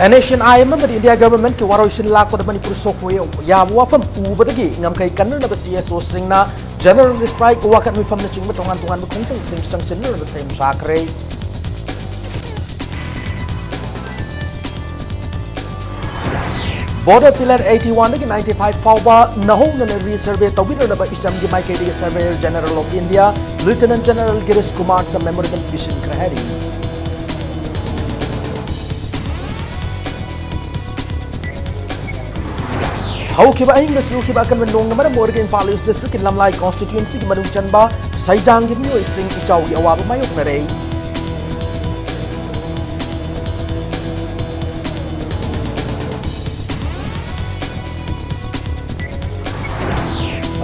Nation I am India government ki waroishin lak pada Manipur sokwe ya wafam ubadagi ngam kai kanna na CSO singna general strike wakat mi fam na chingba tongan khongtang sing sanction na same sakre Border Pillar 81 dagi 95 fawba naho na re-survey tawbir na ba isam gi mai kai surveyor general of India Lieutenant General Girish Kumar the memorandum mission krahari How kiba aing na su kiba kan menung na more game values district in Lamlai constituency ki manung chanba saijang gi mi sing ichaw gi awab mayok na rei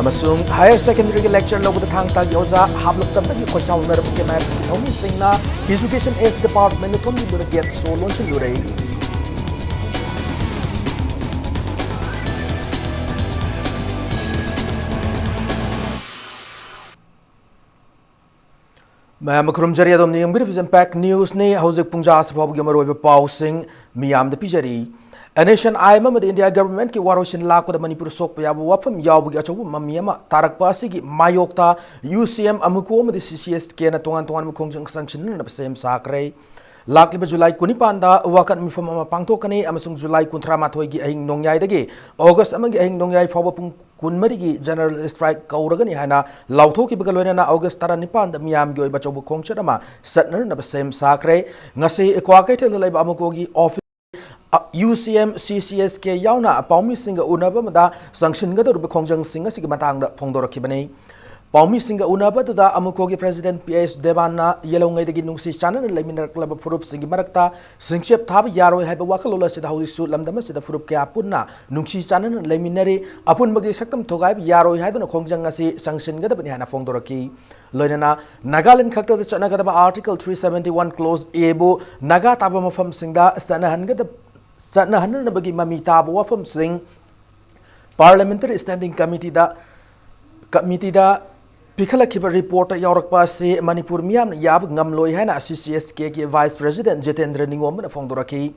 amasung higher secondary lecture lo the thang ta gi oza hablok tam gi khosaw na ram ke maps ki thomi sing na education is department no thom gi get so lon chin rei Makrum jari adom ni yang impact news ni haujik pungja sabab gi maroi pausing miyam de pijari a nation I am the India government ki waroshin lak pada Manipur sok ya wafam yaw gi achaw mamiyama tarak pasi gi mayokta UCM amuko ma CCS ke na tongan mukhong sanction na same sakre Lakliba July kunipanda wakat mifam ama pangtokani amasung July kuntramathoi gi ahing nongyai dagi August amagi ahing nongyai fawba pung kunmari gi general strike kauragani hana lauthoki bagaloina na August tara nipan da miyam gi oiba chobu khongchat ama satner na same sakre ngasi ekwa kai thel laiba amako gi office UCM CCS ke yauna paumi singa unaba mada sanction ga dur khongjang singa sig matang da phongdorakibani Paumi singa unaba da amuko gi president PS Devana yelongai dagi nungsi channel leminar club furup singi marakta singshep thab yaroi haiba wakalola sida hausi su lamdama sida furup ke apunna nungsi channel leminari apun magi saktam thogai yaroi haiduna khongjang asi sanction ga da bani hana phongdoraki loinana Nagaland khakta da chana ga da article 371 clause A bo naga taba mafam singda sanahan ga da sanahan na bagi mami taba wafam sing parliamentary standing committee da Pikala kiba report York Pasi Manipur Miam Yab Ngamloi Hana CCS ke Vice President Jitendra Ningom na Fongdoraki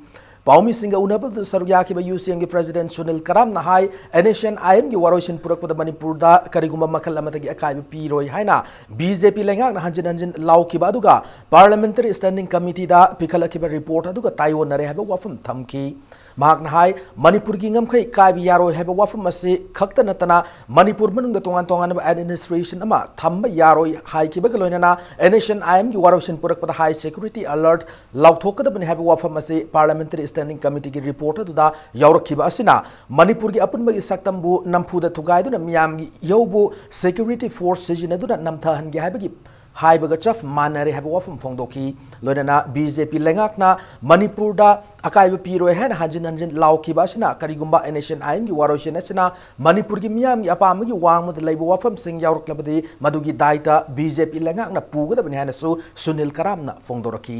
Paumi Singa Unaba Sarya kiba UCM President Sunil Karam na hai Nation IM gi waroshin purak pada Manipur da kariguma makal amatagi akai piroi haina BJP lengak na hanjin law kiba aduga Parliamentary Standing Committee da Pikala kiba report aduga Taiwan nare haba wafam thamki Mahak na hai Manipur gi ngamkhai kai yaroi haba wafam ase khakta natana Manipur manung da tongan administration ama thamba yaroi hai ki bagaloina na nation IM gi waroshin purak pada high security alert lauthok da bani haba wafam ase parliamentary standing committee gi report da yaurakhiba asina Manipur gi apun magi saktambu nampu da thugai du na miyam gi yobu security force sijina du na namtha han gi haba gi haibaga chaf manare haba wafam phongdoki loina BJP lengak na Manipur da akai piro hen hanjin lauki basina karigumba nation IM gi waroshin asina Manipur gi miyam gi apam gi wang mad leibo wafam sing yauruk labadi madugi daita BJP lengak na puga da bani hana su Sunil Karam na phongdoraki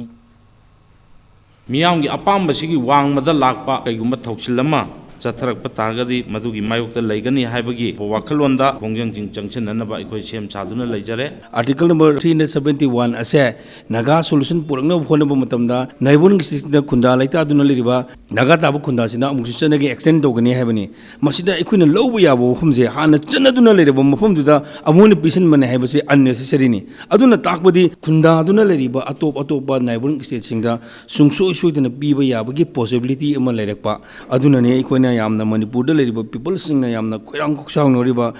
Miyam gi apam basigi wang mad lakpa kaigumba thoksilama Chatharak Patargadi, Madugi Mayok the Lagani Habagi, Wakalonda, Kongjang Junction and about Equation Chaduna Lajare. Article number 371 Ase Naga solution Purno Honabumatamda, Naibun the Kunda Laita Dunaliba, Nagatabu Kundasina, Mushanagi extend Dogani Habani, Masida Equina Lowiabo, Humze, Hana Chanaduna Leriba, Mufumda, Amuni Pisan Manhabasi unnecessary. Aduna Takbadi, Kunda Duna Leriba, Atopa, Naibun State Singa, Sungso shoot in a Biba Yabagi possibility in Malarepa, Aduna Equina. Yamna Manipur the people sing Yamna Kurang Song Riba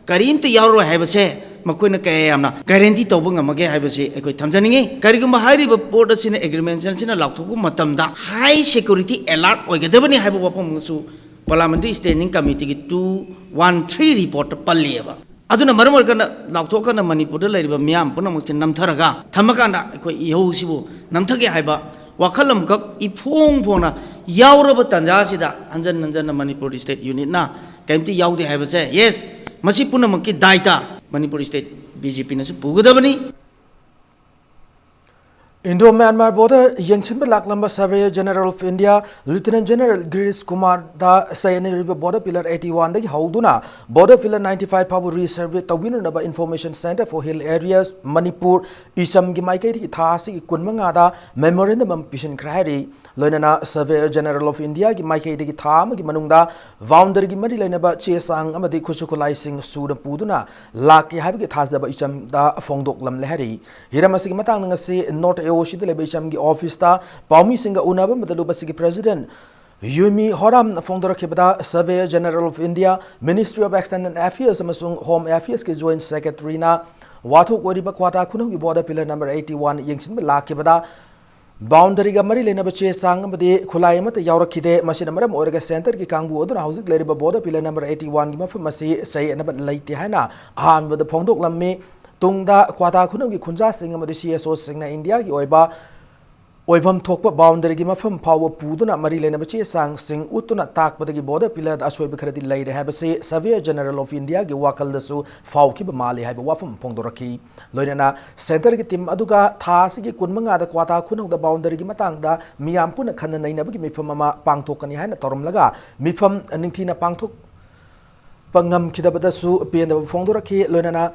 Karim to Yaro Habase, Makuna Kayamna, guarantee Tobunga Mage Habase, a good Tamjani, Kariguma Hari borders in agreements and a Lautuku Matamda, high security alert or Gadabani Habapamusu, Parliamentary Standing Committee 213 report Palieva. Aduna Maramarkana, Lautoka, Manipur, Miam, Punamutin Namtaraga, Tamakanda, Yosibu, Namtaki Haba. Wakalam kak ipong pona yauraba tanjasida anjan Manipur State Unit na kaimti yaude habase yes masi punamaki daita Manipur State BJP na su pugadabani Indo-Myanmar border Yangshin Laklamba Surveyor General of India Lieutenant General Girish Kumar da sayani river border pillar 81 dagi hauduna border pillar 95 power resurvey tawinu naba information center for hill areas Manipur isam gi maikai ri thasi kunmanga da memorandum pishin krahari loinana Surveyor General of India gi maikei de gi tham gi manungda boundary gi mari leinaba che sang amadi khusu khulai sing sura puduna laki habi gi thasdaba icham da phongdok lam lehari hiramasi gi matang ngasi North AOC de leba icham gi office ta paumi singa unaba madalu basi gi president Yumi Horam Fondora Kibada, Surveyor General of India, Ministry of External Affairs, Amasung Home Affairs ki Joint Secretary na Watu Wadiba Kwata Kunung border pillar number 81 Yingsin La Kibada boundary ga mari lena bache sang bade khulai mat yawra khide machine maram orga center ki kangbu oduna housing leriba border pillar number 81 gi mafam masi sai na laite hana han bada phongdok lamme tungda Kwata Kunung gi khunja sing amadi CSO sing na India gi oiba Oibam thokpa boundary gi mafam phawa puduna mari lena bache sang sing utuna takpa gi border pillar da asoi bikhradi leire habase Surveyor General of India gi wakal dasu faw ki mali haiba wafam phongdoraki loinana center gi team aduga tha sigi kunmanga da kwata khunong da boundary gi matang da miyam puna khanna naina gi mifam ama pangthokani haina torom laga mifam ningthina pangthok pangam khidabada su penda phongdoraki loinana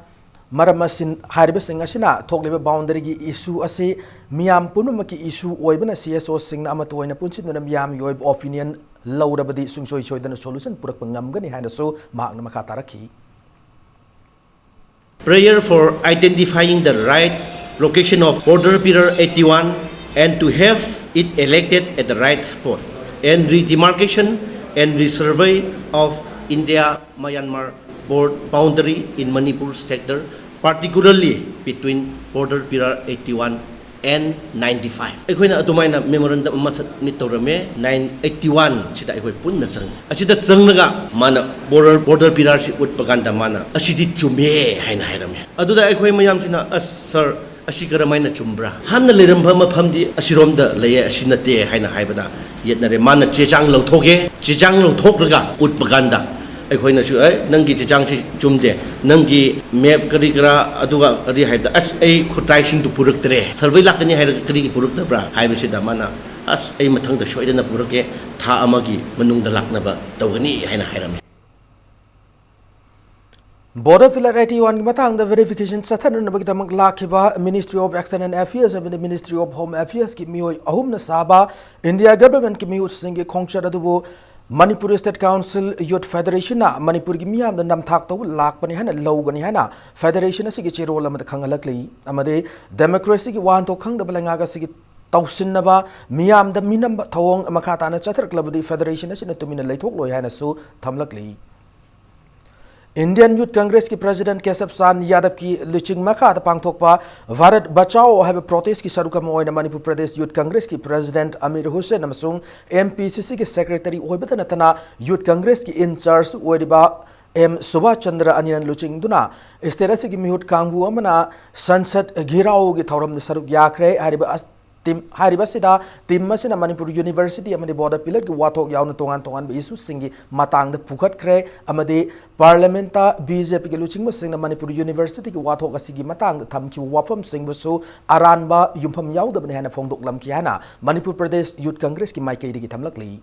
Maramasin Hariba Singh Asina, Togliba boundary issue ase, Miam Punumaki issue, Oibana CSO Singh Amatoina Punchit, Miam Yoib opinion, Laura Badi Sungsoi Choidan solution, Purakangam Gani Handaso, Magna Makataraki. Prayer for identifying the right location of border pillar 81 and to have it elected at the right spot, and redemarcation and resurvey of India-Myanmar boundary in Manipur sector, particularly between border pillar 81 and 95. Aikoina adumaina memorandum ama submit tawrame 981 sida aikoi punna chang. Asida changnaga mana border pillar si utpaganda mana asidi chume haina hairame. Aduda aikoi mayam sina sir asi karamaina chumbra. Hamna leramba maphamdi asiromda leye asinate haina haibada yetnare mana chechang lawthoge chechang lawthokraga utpaganda aikoina su nangi chechang si chumde nangi map kari kara aduga ri haida as ai khutai sing tu puraktre survey lakani hai kari ki purakta bra haibasi da mana as ai mathang da soidana purake tha amagi manung da laknaba tawgani haina hairame Border pillar 81 ki matang da verification sathan na bagda mag lakhiba Ministry of External Affairs and the Ministry of Home Affairs ki mioi ahum na saba India government ki mioi singe khongchar adubo Manipur State Council Youth Federation na Manipur gi miyam da namthak taw lakpani hana lawgani hana federation asigi chirol amada khangalakli amade democracy gi wan to khangda balanga ga sigi tawsinnaba miyam da minam thawong makata na chathar club di federation asina tumina leithok loi hana su thamlakli Indian Youth Congress ki President Kesab San Yadav ki liching makha da pangthokpa Bharat Bachao have protest ki sarukam oina Manipur Pradesh Youth Congress ki President Amir Hussain amasung MPCC ki Secretary oibata natana Youth Congress ki in charge oidiba M Subhash Chandra Aninan luching duna esterasi ki mihut kangbu amana Sansad Ghirao ki thoram de saruk yakre hariba Tim Haribasida, Tim Masina Manipur University, Amadi Border Pillar, Watok Yauna Tongan be isu singi Matang the Pukat Kre, Amadi Parliamenta, BJP Luching Masing Manipur University, Watok Asigi Matang, Tamki Wapam Sing Busu, Aranba, Yumpam Yau the Banana Fondok Lamkiana, Manipur Pradesh Youth Congress ki Maike Digitam Lakli.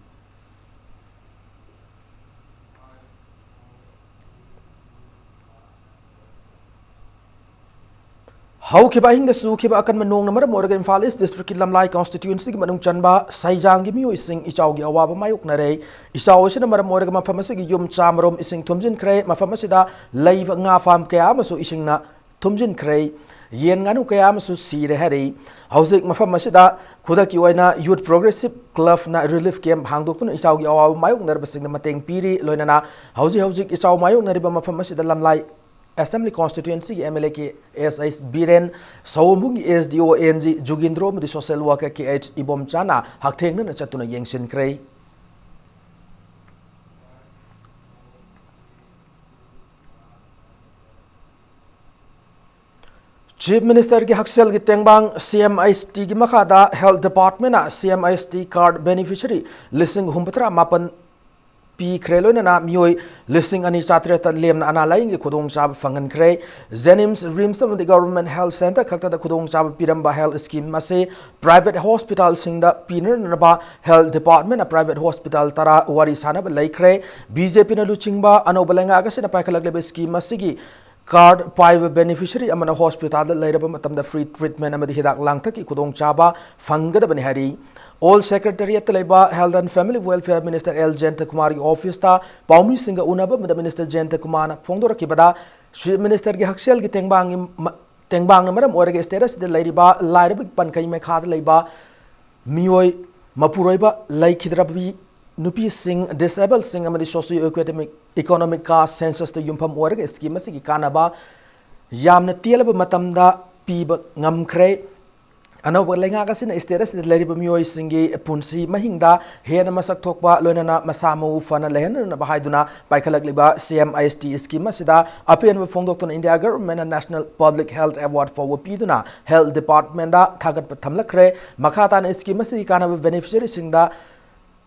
How Kiba the Su Kiba Akan Manong number Morgan Falis, District Lamlai constituency Manung Chanba, Saijang Gimu ising Ichaugi Awaba Mayuk Nare, Isao number Morgan Mafamasi Yum Chamrom ising Tumjin Cray, Mafamasida, Lave Nga Farm Kayamasu ising na Tumjin Cray, Yen Ganu Kayamasu Si the Harry, Housing Mafamasida, Kudaki Waina Youth Progressive Club na Relief Camp Hangdokun Isaugi Awaba Mayuk Narbasing the Mateng Piri, Loinana, Housing Isau Mayuk Nariba Mafamasida Lamlai. Assembly constituency MLA ki SIS Biren Saumung SDO NG Jugindro mudi social worker ki H Ibom Chana hakteng na chatuna yengsin krei Chief Minister ki Haksel ki Tengbang CMIST ki makada Health Department na CMIST card beneficiary listing humpatra mapan P. Krelona Mui, listing ani Satreta Lem Analying, Kudong Sab Fangan Kray, Zenims Rims of the Government Health Center, Kata the Kudong Sab Piramba Health Scheme Mase, private hospital sing the Piner Naba Health Department, a private hospital Tara Warisana Lake Ray, BJP Luchingba, Anobalanga Agasina Pakalagbe Scheme Masigi. Card पाइब beneficiary अमना hospital लेरबा मतमदा free treatment अमदी हिदाक लांगथकी खुदोंग चाबा फंगदबनी हरी all secretariat लेबा health and family welfare minister L Jayant Kumar की office ता पाउमी Singh उनब minister Jayant Kumar फोंदोरकिबदा Shri minister की हक्सेल की तेंबांग मरम ओरगे status दे लेरिबा लाइरब पनकई मेखाद लेबा मियोय मपुरोइबा लैखिद्रबी नुपी सिंह डिसेबल सिंह अमदी सोशियो इकोनॉमिक का सेंसस तो युमफम ओरगे स्कीम की कानबा यामन तेलब मतमदा पीब ngamkhre अनौब लेंगाक स्टेटस लेरिब मियोय सिंगी पुंसी महिंगदा हेन मसक थोकबा लोनना मसामु फन लेहन हाइदुना पाइखलकलिबा CMIST स्कीम असिदा अपेन फोंदोक्तन India government national public health award for पीदुना हेल्थ डिपार्टमेंट दा थागत थमलखरे मखातान स्कीम असि कानब बेनिफिशियरी सिंगदा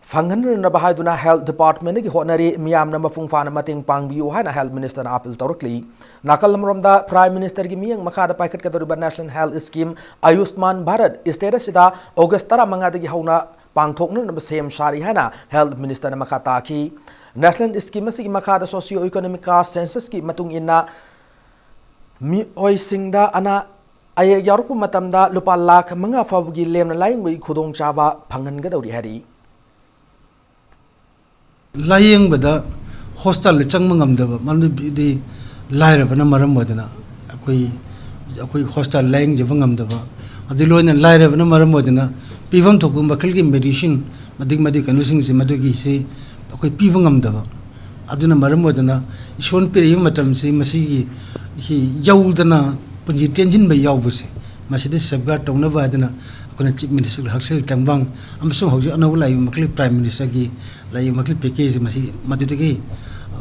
फंगन हाइदुना हेल्थ डिपार्टमेंट की होनरी मियामना मफुंग फाना मतिंग पांगबियो हाना हेल्थ मिनिस्टर अपील तौरकली नाकल मरमदा प्राइम मिनिस्टर की मियंग मखादा पाइखत कदोरिबा national health scheme Ayushman Bharat status सिदा ऑगस्ट 15 दगी हौना पांगथोकन सेम सारी हाना हेल्थ मिनिस्टर मखा ताकी नेशनल स्कीम असि मखादा सोशियो इकोनॉमिक का सेंसस की मतुंग इन्ना मी ओइसिंगदा अना अय यारुप मतमदा लुपा लाख मंगा फाबगी लेमना लाइंग खुदोंग चाबा फंगनगदौरी हरी लायेंबदा हॉस्टल चंग ngamdaba manudi lairabana maram modana akoi hostel laing je ngamdaba adiloina lairabana maram modana pibam thokum bakal ki medicine madik convincing se madugi se akoi pibam ngamdaba aduna maram modana ison peri matam se masi hi yaudana punji tenjin ba yaubuse masidi safeguard tawna ba adana akona chief minister haksel tangbang amso hoji anaw lai makli prime minister gi lai makli package masi madudagi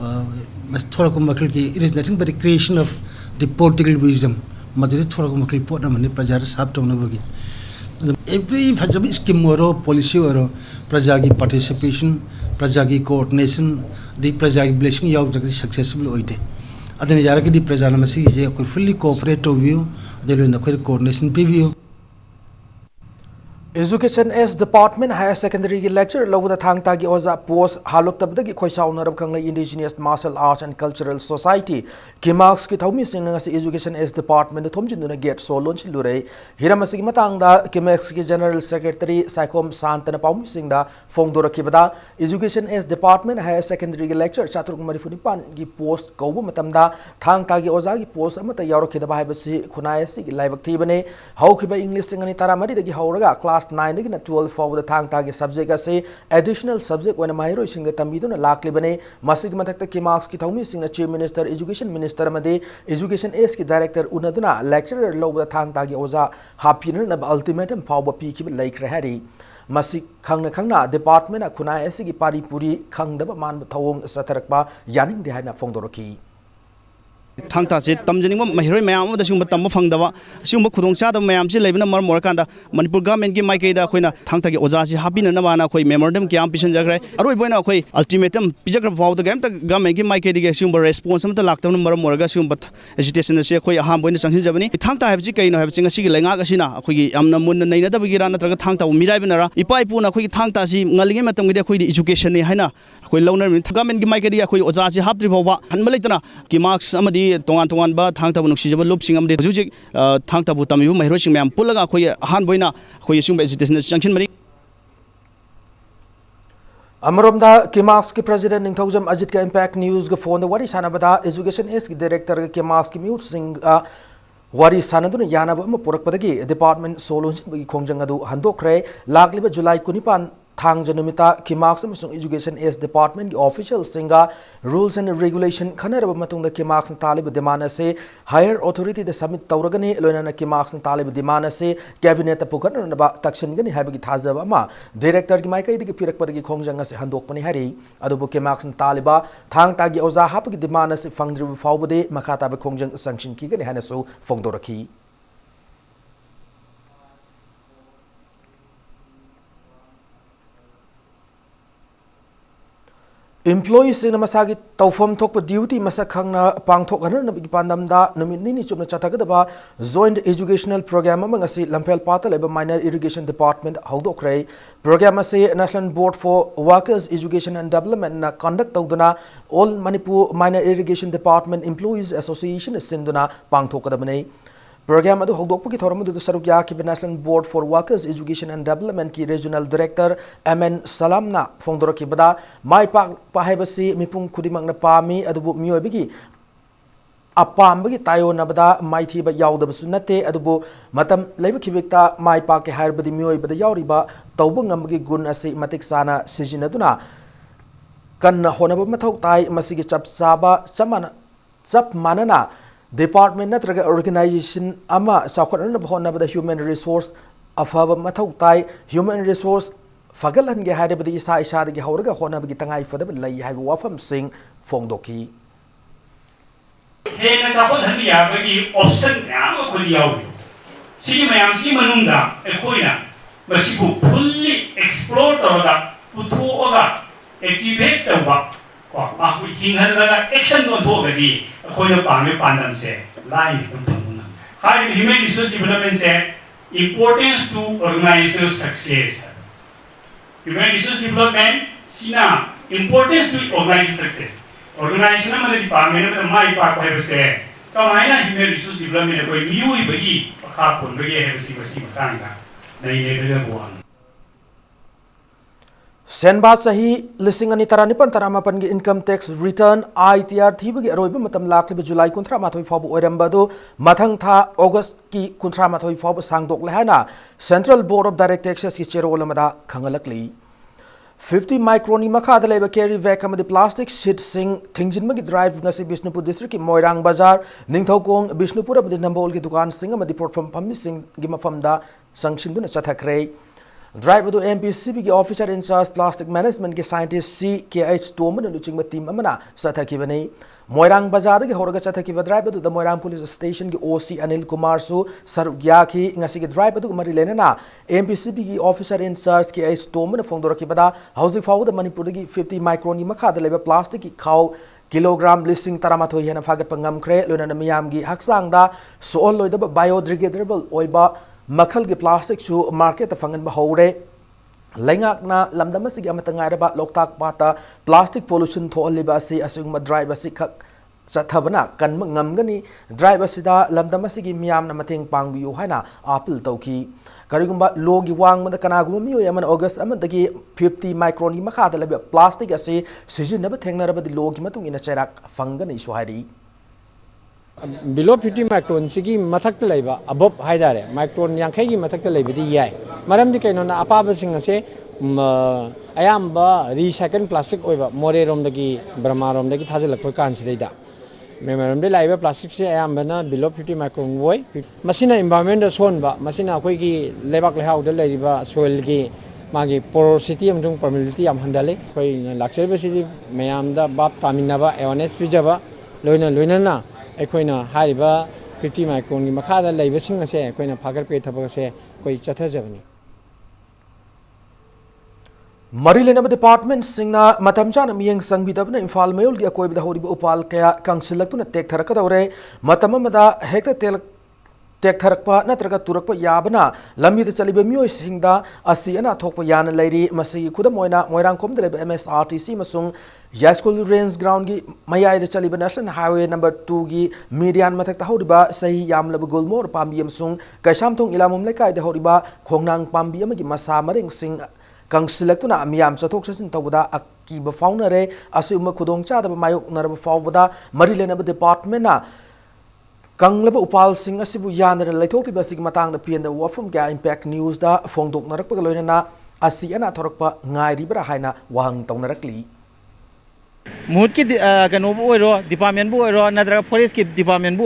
थोड़ा को मकल की it is nothing but the creation of the political wisdom मदे थोड़ा को मकल pot मने प्रजा साफ तौन बगी एवरी फजब स्कीम और पॉलिसी और प्रजा की पार्टिसिपेशन प्रजा की कोऑर्डिनेशन द प्रजा की ब्लेसिंग याव जग सक्सेसफुल होइदे अदने यार की प्रजा नमसी जे को फुल्ली कोऑपरेट होबियो अदले न को कोऑर्डिनेशन पिबियो education's department higher secondary की लेक्चर लौदा थांगता की ओजा पोस्ट हालुक तबदगी खोइसाउनरब खंगले indigenous martial arts and cultural society किमार्क्स की थौमी सिंग एजुकेशन एस डिपार्टमेंट थोमजिनुना गेट सो लोन छिलुरे हिरमसी की मतंगदा किमेक्स की जनरल सेक्रेटरी साइकोम शांतन पाउमी सिंगदा फोंगदोरकिबदा education's department higher secondary की लेक्चर चातुक मरिफुनिपान की पोस्ट कौब मतमदा थांगता की ओजा की पोस्ट अमता यावरखिदबा हाइबसी खुनायसी की लाइवक थीबने हौखिबा इंग्लिश सिंगनी तारामरी दगी हौरगा क्लास 9 दगी 12 फाउद थांगता की सब्जेक्ट असे एडिशनल सब्जेक्ट वन माहिरो सिंग तंबीदुना लाक्लिबने मसिग मथक्ता की मार्क्स की थौमी सिंग चीफ मिनिस्टर एजुकेशन मिनिस्टर मदे एजुकेशन एस की डायरेक्टर उनदुना लेक्चरर लौबदा थांगता की ओजा हापिनर अल्टीमेटम फाउब पीखिब लैख्रे हरी मसिग खंगना डिपार्टमेंट खुना एस की पारी पूरी खंगदब मान थौंग सथरकबा यानिंग दे हाइना फोंदोरकी थांगता से तमजनिंग महिरोय मैम तम फंगदब खुदों चादब मैम से लेबना मरम मोरकांदा मणिपुर गवर्नमेंट की माइकैदा अखोइना थांगता की ओजा से हापिननबाना अखोइ मेमोरेंडम क्याम पिसनजग्रे अरोइबोइना अखोइ अल्टीमेटम पिजग्र फाउद गेम गवर्नमेंट की माइकैदिगे सिंब रेस्पॉन्स अमत लाक्तबन मरम मोरगा सिंब एजुटेशन से अखोइ अहाम बोइना संसिजबनी थांगता हैबजी कैनो हैबजी ngasi gi lenga gasina अखोइ यामना मुन नैनदबगी रा नत्रगा थांगता मिराइबनरा इपा इपुना अखोइ थांगता सि ngaliगे मतम गिदे अखोइ एजुकेशन ने हैना अखोइ लौनर गवर्नमेंट की माइकैदिगे अखोइ ओजा से हापद्रि फाउबा हनबा लेतना की मार्क्स अमदी तोंगान बा थांगताबु नुक्सिजब लुपसिंग अमदे हुजुजिक थांगताबु तमिबु महिरोसिंग मैम पुलगा अखोइ अहान बोइना अखोइ सिंग एजुकेशन जंक्शन मरी अमरोमदा किमार्क्स की प्रेसिडेंट निंगथौजम अजित का इम्पैक्ट न्यूज के फोन वरी सानबदा एजुकेशन एस की डायरेक्टर किमार्क्स की म्यूट सिंह वरी सानदुन यानब पुरकपदगी डिपार्टमेंट सोलोंसिबगी खोंजंग अदु हंदोखरे लागलिबा जुलाई 19 थांग जनुमिता किमार्क्स अमसुंग एजुकेशन एस डिपार्टमेंट की ऑफिशियल सिंगा rules and regulation खनरब मतुंग किमार्क्स Talib demand से हायर अथॉरिटी दे सबमिट तौरगनी लोनना किमार्क्स तालिब डिमांड से कैबिनेट पुखनबा तक्सनगनी हाबगी थाजब अमा डायरेक्टर की माइकैदगी पिरकपदगी खोंजंग से हंदोकपनी हरी अदुबु किमार्क्स तालिबा थांग तागी ओजा हापगी डिमांड से फंगद्रिब फाउबदे मखाताब खोंजंग suction कीगनी हानसु फोंगदोरखी Employees in Masagi Taufam Tokpa duty Masakanga Pangtokana Pandamda Nominini Chumna Chatagadaba joint educational program among us Lampel Pata Labor Minor Irrigation Department Haudokray program say National Board for Workers Education and Development conduct Toduna all Manipur Minor Irrigation Department Employees Association Sinduna Pangtokadamane program adu hogdokpagi thoram du sarukya ki National Board for Workers Education and Development ki Regional Director MN Salamna fongdora ki bada mai pak pahaibasi mipung khudimang na pami adubu miyoibigi apambagi tayo na bada mai thiba yaudabsu nate adubu matam leiba khibikta mai pak ke hairbadi miyoibada yauriba tawba ngamagi gun ase matik sana sijinaduna kanna honaba mathau tai masigi chapsaba chap manana Department natraga organization ama sakharana bhona bada human resource afaba mathau tai human resource fagalan ge hade bada isa isa de hauraga hona bagi tangai fada lai haibu wafam sing fongdoki he na sakon handi ya bagi option ya ko diaw sigi mayam sigi manunda e koina masibu fully explore tawada putho oga activate tawa ko hingal daga action do thogadi koina pame pandam se lai tumna high human resource development se importance to organizational success human resource development sina importance to organizational success organization ma department ma mai pa ko he se kamaina human resource development ko new bagi pakha pon bagi he si matanga nei ne de buan Senba sahi lising ani taranipan taramapan gi income tax return ITR thibagi aroiba matam lakliba July kuntra mathoi fabu oirambadu mathang tha August ki kuntra mathoi fabu sangdok lehana Central Board of Direct Taxes ki chairwola mada khangalakli 50 microni makha da leba carry vac amadi plastic sheet sing thingjin magi drive ngasi Bishnupur district ki Moirang Bazar Ningthokong Bishnupur amadi Nambol ki dukan sing amadi platform phammi sing gi mafamda sangsinduna chathakre Drive adu MPCB ki officer in charge plastic management ki scientist CKH Toman and Luching team amana sathakibani Moirang Bazar ki horaga sathakiba drive adu the Moirang police station ki OC Anil Kumar su sarugya ki ngasi ki drive adu mari lenana MPCB ki officer in charge KH Toman fongdora ki bada housing fawu the Manipur ki 50 micron makha da leba plastic ki khaw kilogram listing taramathoi hena fagat pangam khre lona miyam gi haksang da sool loida biodegradable oiba Makal ki plastic su market fangan ba hore lengak na lamdama sig amatangai ba loktak pata plastic pollution tho liba si asung ma drive si khak chathabana kan ngam gani drive sida lamdama sig miyam na mateng pangbiu haina apil tawki karigumba logi wang ma kana gum mi yaman August amadagi 50 micron gi makha da leba plastic ase sijin na ba thengna ba di logi matung ina cherak fangani suhari Below 50 micron sigi mathak laiba above haidare micron yankhai gi mathak laiba di yai maram di kaino na apaba sing ase ayamba recycle plastic oiba more rom dagi brahma rom dagi thajal ko kan sidaida memoram de laiba plastic se ayamba na below 50 micron woi masina environment da son ba masina koi gi lebak lehau de laiba soil gi magi porosity amjung permeability am handale koi lakchai basi mayam da bab tamina ba awareness pijaba loina na aikoina hariba 50 micron gi makhada leibasing ase aikoina phagar pe thabak ase koi chathajabani Marilena department singna matamchana miyeng sangbidabna Imphal Mayol gi akoibda horiba upal kaya kangsilaktuna tek tharakadawre matamamada hekta tek tharakpa natraga turakpa yabana lamida chaliba mioi singda asi ana thokpa yana leiri masi khudam moina Moirang komda leba MSRTC masung Yaskul Range Ground gi mayai chaliba National Highway number 2 gi median mathakta horiba sahi yamlaba gulmor pambi amsung kaisamthong ilamum lekai de horiba khongnang pambi amagi masa maring sing kangsilaktuna miyam chathok chasin tawda akiba faunare asuma khudong chadaba mayok naraba fawbada Marilena department na Kanglaba upal sing asibu yanara laithokti basig matang da pian da wafum ga impact news da fongdok narakpa loinana asi ana thorakpa ngairi bra haina wahang tongnarakli मुहूर्त की कनो department नद्रग forest की department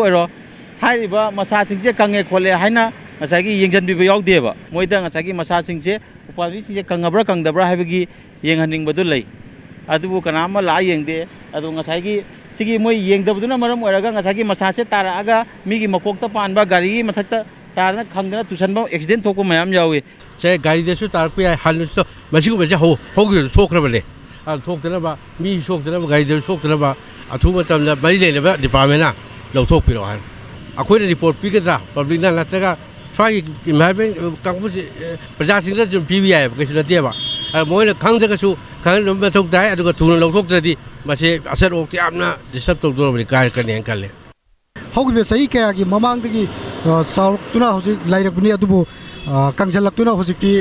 हाइरिबा मसासिंगजे कंगे खोले हाइना ngसागी येंजनबिबा यावदेबा मोइदा ngसागी मसासिंगजे उपादिसिंगजे कंगब्रा कंगदब्रा हाइबगी येंगहनिंगबदु लै अदुबु कनामा ला येंगदे अदु ngसागी सिगी मोइ येंगदबदुना मरम ओरगा ngसागी मसासे तारागा मिगी मकोकता पानबा गाड़ी मथकता तारना खंगना तुसनबा एक्सीडेंट थोको मयाम यावे से गाड़ी देसु तारपु या हालुसो मसिगु बजे होगी थोखरबले ꯊꯣꯛꯇꯅꯕ ꯃꯤ ꯁꯣꯛꯇꯅꯕ ꯒꯥꯔꯤꯗ ꯁꯣꯛꯇꯅꯕ ꯑꯊꯨꯕ ꯃꯇꯝꯗ ꯃꯔꯤ ꯂꯩꯅꯕ ꯗꯤꯄꯥꯔꯠꯃꯦꯟꯅ ꯂꯧꯊꯣꯛꯄꯤꯔꯛꯑꯣ ꯍꯥꯏꯅ ꯑꯩꯈꯣꯏꯅ ꯔꯤꯄꯣꯔꯠ ꯄꯤꯒꯗ꯭ꯔꯥ ꯄꯕ꯭ꯂꯤꯛꯅ ꯅꯠꯇ꯭ꯔꯒ ꯁ꯭ꯋꯥꯏꯒꯤ ꯏꯟꯚꯥꯏꯔꯟꯃꯦꯟ ꯀꯥꯡꯕꯨꯁꯤ ꯄ꯭ꯔꯖꯥꯁꯤꯡꯗ ꯑꯗꯨꯝ ꯄꯤꯕ ꯌꯥꯏꯑꯕ ꯀꯩꯁꯨ ꯅꯠꯇꯦꯕ ꯃꯣꯏꯅ ꯈꯪꯗ꯭ꯔꯒꯁꯨ ꯈꯪꯍꯟꯕ ꯃꯊꯧ ꯇꯥꯏ ꯑꯗꯨꯒ ꯊꯨꯅ ꯂꯧꯊꯣꯛꯇ꯭ꯔꯗꯤ ꯃꯁꯤ ꯑꯁꯠ ꯑꯣꯛꯇ ꯌꯥꯝꯅ ꯗꯤꯁꯇꯔꯕ ꯇꯧꯗꯣꯔꯕꯅꯤ ꯀꯥꯏꯔꯛꯀꯅꯤ ꯍꯥꯏꯅ ꯈꯜꯂꯦ ꯍꯧꯈꯤꯕ ꯆꯍꯤ ꯀꯌꯥꯒꯤ ꯃꯃꯥꯡꯗꯒꯤ ꯆꯥꯎꯔꯛꯇꯨꯅ ꯍꯧꯖꯤꯛ ꯂꯩꯔꯛꯄꯅꯤ ꯑꯗꯨꯕꯨ ꯀꯪꯁꯤꯜꯂꯛꯇꯨꯅ ꯍꯧꯖꯤꯛꯇꯤ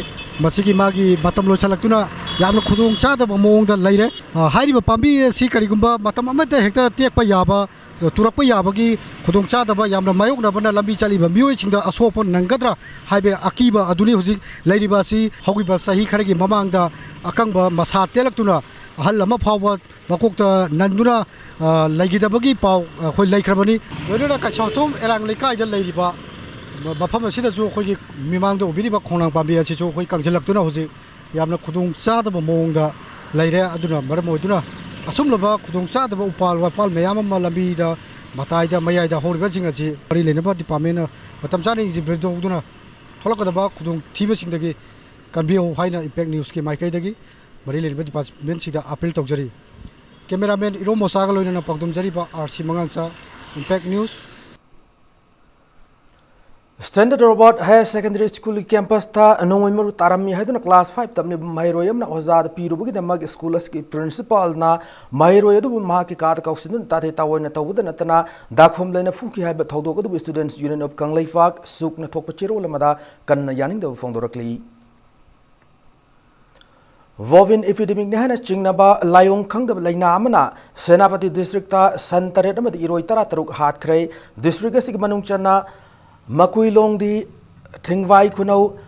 ꯃꯁꯤꯒꯤ ꯃꯥꯒꯤ ꯃꯇꯝ ꯂꯣꯏꯁꯤꯜꯂꯛꯇꯨꯅ ꯌꯥꯝꯅ ꯈꯨꯗꯣꯡ ꯆꯥꯗꯕ ꯃꯑꯣꯡꯗ ꯂꯩꯔꯦ ꯍꯥꯏꯔꯤꯕ ꯄꯥꯝꯕꯤ ꯑꯁꯤ ꯀꯔꯤꯒꯨꯝꯕ ꯃꯇꯝ ꯑꯃꯗ ꯍꯦꯛꯇ ꯇꯦꯛꯄ ꯌꯥꯕ ꯇꯨꯔꯛꯄ ꯌꯥꯕꯒꯤ ꯈꯨꯗꯣꯡꯆꯥꯗꯕ ꯌꯥꯝꯅ ꯃꯥꯌꯣꯛꯅꯕꯅ ꯂꯝꯕꯤ ꯆꯠꯂꯤꯕ ꯃꯤꯑꯣꯏꯁꯤꯡꯗ ꯑꯁꯣꯛꯄ ꯅꯪꯒꯗ꯭ꯔꯥ ꯍꯥꯏꯕ ꯑꯀꯤꯕ ꯑꯗꯨꯅꯤ ꯍꯧꯖꯤꯛ ꯂꯩꯔꯤꯕ ꯑꯁꯤ ꯍꯧꯈꯤꯕ ꯆꯍꯤ ꯈꯔꯒꯤ ꯃꯃꯥꯡꯗ ꯑꯀꯪꯕ ꯃꯁꯥ ꯇꯦꯜꯂꯛꯇꯨꯅ ꯑꯍꯜ ꯑꯃ ꯐꯥꯎꯕ ꯃꯀꯣꯛꯇ ꯅꯟꯗꯨꯅ ꯂꯩꯈꯤꯗꯕꯒꯤ ꯄꯥꯎ ꯑꯩꯈꯣꯏ ꯂꯩꯈ꯭ꯔꯕꯅꯤ ꯂꯣꯏꯅꯅ ꯀꯩꯁꯥꯎꯊꯣꯡ ꯑꯦꯔꯥꯡ ꯂꯩꯀꯥꯏꯗ ꯂꯩꯔꯤꯕ ꯃꯐꯝ ꯑꯁꯤꯗꯁꯨ ꯑꯩꯈꯣꯏꯒꯤ ꯃꯤꯃꯥꯡꯗ ꯎꯕꯤꯔꯤꯕ ꯈꯣꯡꯅꯥꯡ ꯄꯥꯝꯕꯤ ꯑꯁꯤꯁꯨ ꯑꯩꯈꯣꯏ ꯀꯪꯁꯤꯜꯂꯛꯇꯨꯅ ꯍꯧꯖꯤꯛ ꯌꯥꯝꯅ ꯈꯨꯗꯣꯡ ꯆꯥꯗꯕ ꯃꯑꯣꯡꯗ ꯂꯩꯔꯦ ꯑꯗꯨꯅ ꯃꯔꯝ ꯑꯣꯏꯗꯨꯅ ꯑꯁꯨꯝꯂꯕ ꯈꯨꯗꯣꯡ ꯆꯥꯗꯕ ꯎꯄꯥꯜ ꯋꯥꯄꯥꯜ ꯃꯌꯥꯝ ꯑꯃ ꯂꯝꯕꯤꯗ ꯃꯇꯥꯏꯗ ꯃꯌꯥꯏꯗ ꯍꯧꯔꯤꯕꯁꯤꯡ ꯑꯁꯤ ꯃꯔꯤ ꯂꯩꯅꯕ ꯗꯤꯄꯥꯔꯠꯃꯦꯟꯅ ꯃꯇꯝ ꯆꯥꯅ ꯏꯟꯖꯤꯟ ꯇꯧꯗꯨꯅ ꯊꯣꯛꯂꯛꯀꯗꯕ ꯈꯨꯗꯣꯡꯊꯤꯕꯁꯤꯡꯗꯒꯤ ꯀꯟꯕꯤꯌꯨ ꯍꯥꯏꯅ ꯏꯝꯄꯦꯛ ꯅ꯭ꯌꯨꯁꯀꯤ ꯃꯥꯏꯀꯩꯗꯒꯤ ꯃꯔꯤ ꯂꯩꯅꯕ ꯗꯤꯄꯥꯔꯠꯃꯦꯟꯁꯤꯗ ꯑꯄꯤꯜ ꯇꯧꯖꯔꯤ ꯀꯦꯃꯦꯔꯥꯃꯦꯟ ꯏꯔꯣꯝ ꯃꯣꯁꯥꯒ ꯂꯣꯏꯅꯅ ꯄꯥꯎꯗꯝꯖꯔꯤꯕ RC ꯃꯉꯥꯡꯆꯥ impact news Standard Robot Higher Secondary School campus ta nongoi tarami haiduna class 5 tamni mahiroi amna ozad pirubugi damag school as ki principal na mahiroi adu ma ki kad kausidun ta the tawoina tawuda natana dakhom lena fuki haiba thodo adu students union of Kanglaifak suk na thokpa chiro lamada kanna yaning da fongdorakli Vovin epidemic ne hana chingnaba layong khangdab laina amana Senapati district ta santaret amadi iroi tara taruk hat khrei district asig manung chana Makuilong di Thingwai Kunau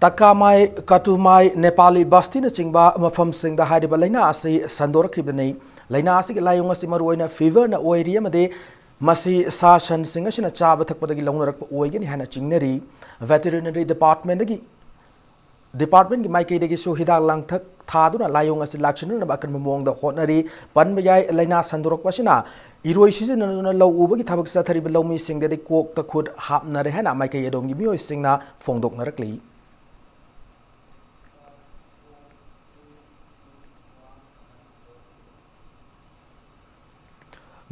Takamai Katumai Nepali Basti na chingba mafam sing da hadiba laina asi sandorakibani laina asi layong asi maruina fever na oiri amade masi sa shan sing asina chaba thakpadagi longnarak oigani hana chingneri veterinary department ki maikei degi so hidak lang thak thaduna layong asi lakshinu na bakan momong da hotnari panbayai laina sandorak pasina iroi sizinna lau ubagi thabak sathari laumi singde de kok ta khud hapnare hana maikei adom gi mioi singna fongdoknarakli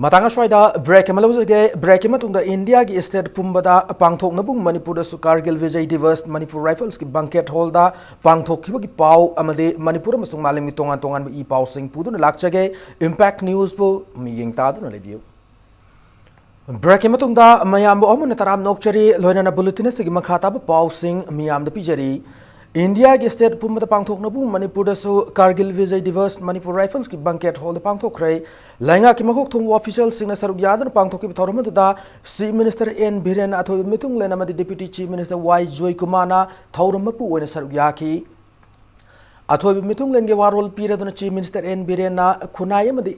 Matanga Shwaida break Malawage break matungda India gi state pumbada pangthok nabung Manipur da Kargil Vijay Divas Manipur Rifles ki banquet hall da pangthok khibagi pau amade Manipur amasung malimi tongan i pau sing puduna lakchage impact news po miyeng ta duna lebiu break matungda mayam bo amuna taram nokchari loina bulletin sigi makhata ba pau sing miyam da pijari India ki state pumbada pangthok nabu Manipur da so Kargil Vijay Divas Manipur Rifles ki banquet hall da pangthok rai lainga ki makok thong official singna saruk yadan pangthok ki thorom da Chief Minister N Biren athoi mitung lena madi Deputy Chief Minister Y Joy Kumana thorom mapu oina saruk yaki athoi mitung len ge warol pira dona Chief Minister N Biren na khunai madi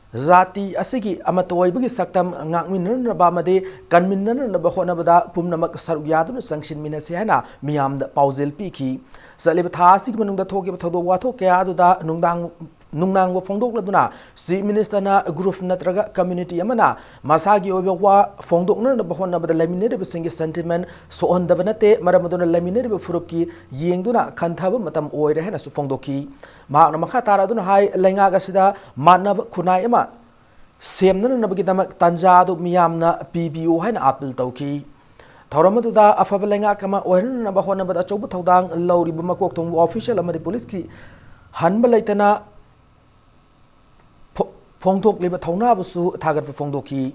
Zati asigi amatoi bagi saktam ngakmin na ba made kanmin na ba khona bada pumnamak saruk yadun sanction minase hana miyam da pauzil piki salib thasik manung da thoki thodo wa tho kya adu da nungnang wa fongdok laduna Chief Minister na group natraga community amana masagi obe wa fongdok na ba khona bada laminate ba singi sentiment so on da banate maramaduna laminate ba furuki yengduna khanthaba matam oire hana su fongdoki ma na makha tara duna hai lenga ga sida manna khunai ama semna na bagi dama tanja du miyamna PBO haina appeal tauki thoramadu da afaba lenga kama oirna na ba khona bada chobu thodang lawri ba makok thong official amadi police ki hanba laitana phongthok liba thona busu thagat phongdoki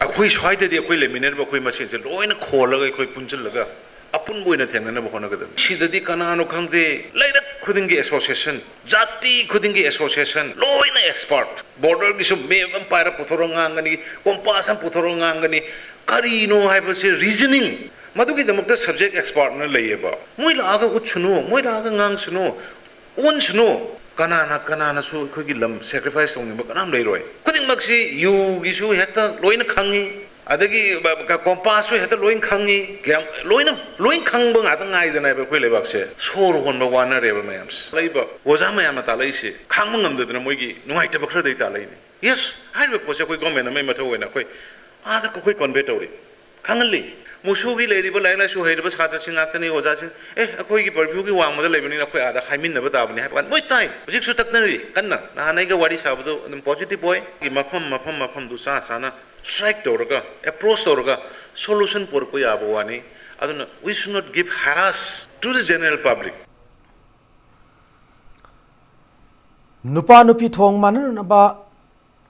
akhoi swaidadi akhoi leminer ba akhoi machine se loina kholaga akhoi punchil laga apun boina thengna ba khona gadam sidadi kanano khangde lairak khudingi association jati khudingi association loina expert border gi sum mem paira puthorong angani compass am puthorong angani kari no haiba se reasoning madugi damakta subject expert na layeba moi laga uchhuno moi laga ngang suno on suno kanana su khoi lam sacrifice tong ba kanam leiroi khuding maksi yu gi su heta loina khangi adagi compass su heta loin khangi loin khang bang atang ai dana ba khoi lebak se sor hon ba wana re ba mayams leiba oja mayam ta lai se khang ngam de na moi gi nungai ta bakra dei ta lai ni yes hai ba pose khoi government mai mathau na khoi ada ko khoi convert tori khangali musugi leiriba laina su heiriba satra singakani oja sing akhoi gi purview gi wangmada leibani na khoi ada khaimin naba tabani ha kan moi time bajik su taknari kanna na hanai ga wari sabdo positive boy gi mafam du sa sana strike dorga approach dorga solution por ko yabo wani aduna we should not give harass to the general public. Nupa nupi thong mananaba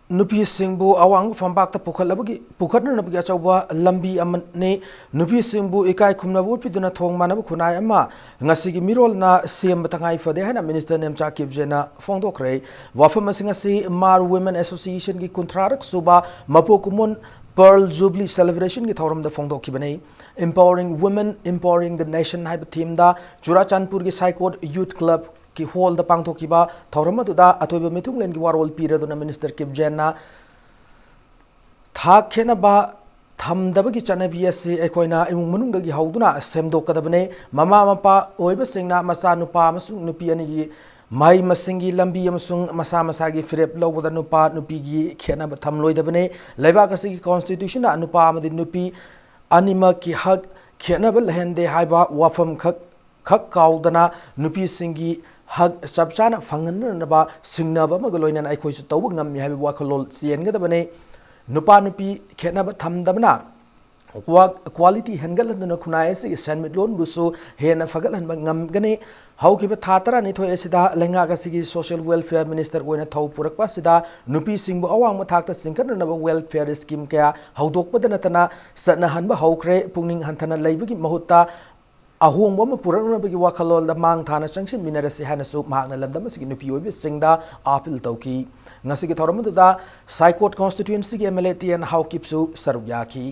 nupi singbu awang fambak ta pukhatnabagi achauba lambi amane nupi singbu ikai khumnabu piduna thong manabu khunai ama ngasigi mirol na sem batangai fade hana minister nemcha kipjena fongdokre wafam singasi Mar Women Association gi contract suba mapokumun Pearl Jubilee celebration ki thoram da fongdok kibane empowering women empowering the nation haiba theme da Churachandpur gi Saikot Youth Club ki hall da pangthokiba thoram da atoiba mitunglen gi warol piraduna minister kipjena thak khena ba thamdabagi chanabi ase ekoina imung manungda gi hauduna semdokadabane mama mapa oiba singna masa nupa amasung nupi ani gi mai masingi lambi amasung masa masa gi firep lobada nupa nupi gi khena ba thamloidabane laiba kasi gi constitution na nupa amadi nupi anima ki hak khena ba lehende haiba wafam khak kaudana nupi singi hak sabchana fanganaba singnaba magaloina ai khoi su tawba ngam mi haiba wakalol siengadabane nupa nupi khena ba thamdabna quality hengalanduna khunai se sanmit lon busu hena fagalan ngamgane haukiba thatara ni thoi asida lenga ga sigi social welfare minister oina thau purakpa sida nupi singbu awang ma thakta singkanna welfare scheme kya haudok padana tana satna hanba haukre pungning hanthana leibagi mahutta ahongba ma purakna bagi wakalol da mang thana changsin minarasi hana su mahakna lamdam sigi nupi oibe singda apil tauki ngasigi thoramdu da Saikot constituency gi MLA TN haukipsu sarugyaki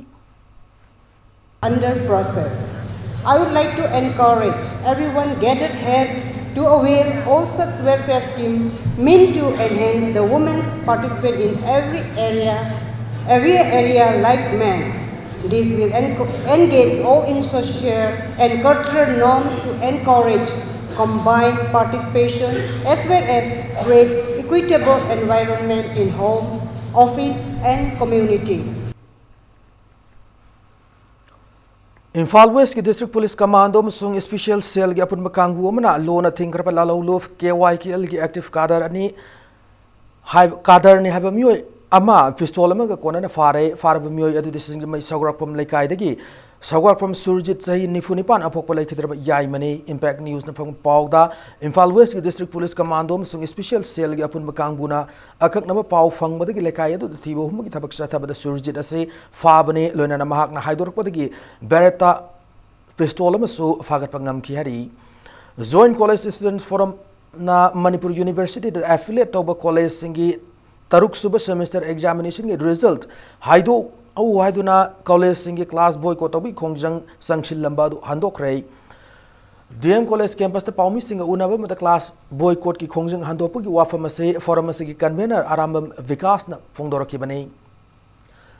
under process. I would like to encourage everyone gathered here to avail all such welfare schemes meant to enhance the women's participation in every area like men. This will engage all in social and cultural norms to encourage combined participation as well as create equitable environment in home, office and community. Imphal West ki District Police Commando masung special cell gi apun makangu amana lona thingkar pa lalo lof KYKL gi active cadre ani cadre ni haba mioi ama pistol ama ga kona na fare mioi adu decision mai sagrak pam lekai dagi sagrak pam Surjit sahi nifunipan apok pa lekidra yai mani impact news na phang pawda Imphal West ki District Police Commando masung special cell gi apun makangu na akak na paw phang badagi lekai adu thibo hum gi thabak sa thabada Surjit ase fabane loina na mahak na haidor padagi bereta pistol amasu fagat pangam ki hari Joint College Students Forum na Manipur University the affiliate of college singi taruk suba semester examination ge result haiduna college singi class boy ko tobi khongjang sangshil lamba du handokre DM College campus ta paumi singa unaba mata class boycott ki khongjang handopu gi wafam ase forum ase gi convener arambam vikas na phongdoraki bane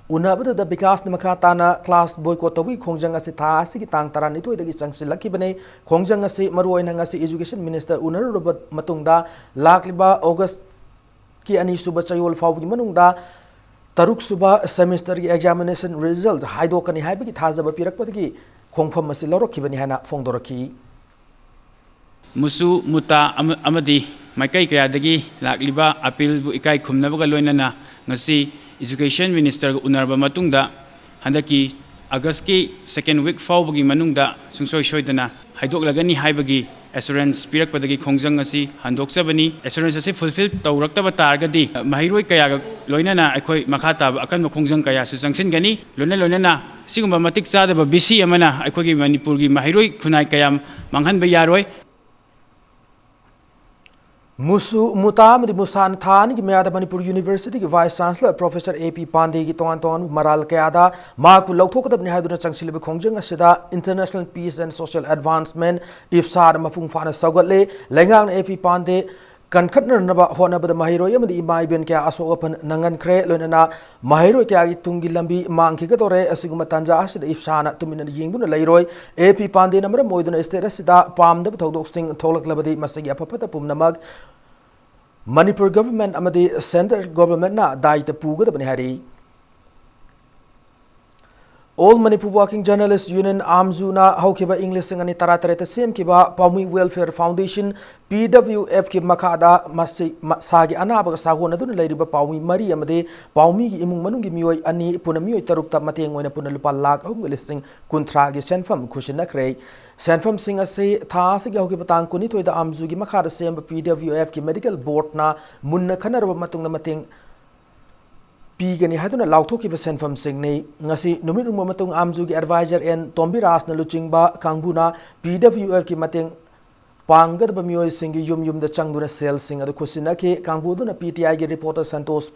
unaba da vikas na makata na class boycott tobi khongjang ase tha ase gi tang tarani thoi da gi changsilaki bane khongjang ase maroi na ngase education minister unar robat matungda lakliba august ki ani suba chayol fawgi manungda taruk suba semester gi examination result haidokani haibagi thajaba pirakpatgi khongpham ase lorokibani hana phongdoraki musu muta amadi maikai kayadagi lakliba appeal bu ikai khumnabaga loinana ngasi education minister unarba matungda handaki august ki second week fawbagi manungda sungsoi soidana haidoklagani haibagi assurance pirakpadagi khongjang asi handokchabani assurance asi fulfill tawraktaba targadi mahiroi kaya loinana akhoi makhata akan khongjang kaya su changsin loinana sigumba matik chadaba bisi amana akhoi Manipur gi mahiroi khunai kayam manghanba yaroi Musu Mutam di Musan Thani ki Mayada Manipur University ki Vice Chancellor Professor AP Pandey ki ton maral kayada maku lauthokadab ni haiduna changsilib khongjang asida International Peace and Social Advancement ifsar mapung fana saugatle lengang AP Pandey kankhatna naba hona bada mahiroi amadi imai ben kya asogapan nangan kre loinana mahiroi kya gi tungi lambi mangki ka tore asiguma tanja asida ifsana tumina yingduna leiroi AP Pandey namra moiduna state asida pamda thodok sing tholak labadi masagi apapata pumnamag Manipur government amadi central government na daita puga da bani hari All Manipur Working Journalists Union Amzuna Haukiba English Singani Taratareta Sim Kiba Paumi Welfare Foundation PWF Ki Makada Sagi Anaba Sagona Dun Lady Paumi Maria Made Paumi Imung Manungi Mui Ani Punami Tarukta Mateng when a Punalupa Lag listing Kuntragi Senfam Kushina Cray Senfam Singer say Tasig Haukibatang Kunito the Amzugi Makada Sem PWF Ki Medical Board na Munna Kanara Matung Mating Pigani haduna lautoki percent from Singni, Nasi Numit Momatung Amzugi advisor and Tombi Rasna Luchingba, Kanguna, PWF Kimating Panga the Bamio Singi Yum the Changduna sales sing at the Kusinaki, Kanguduna PTI reporter Santos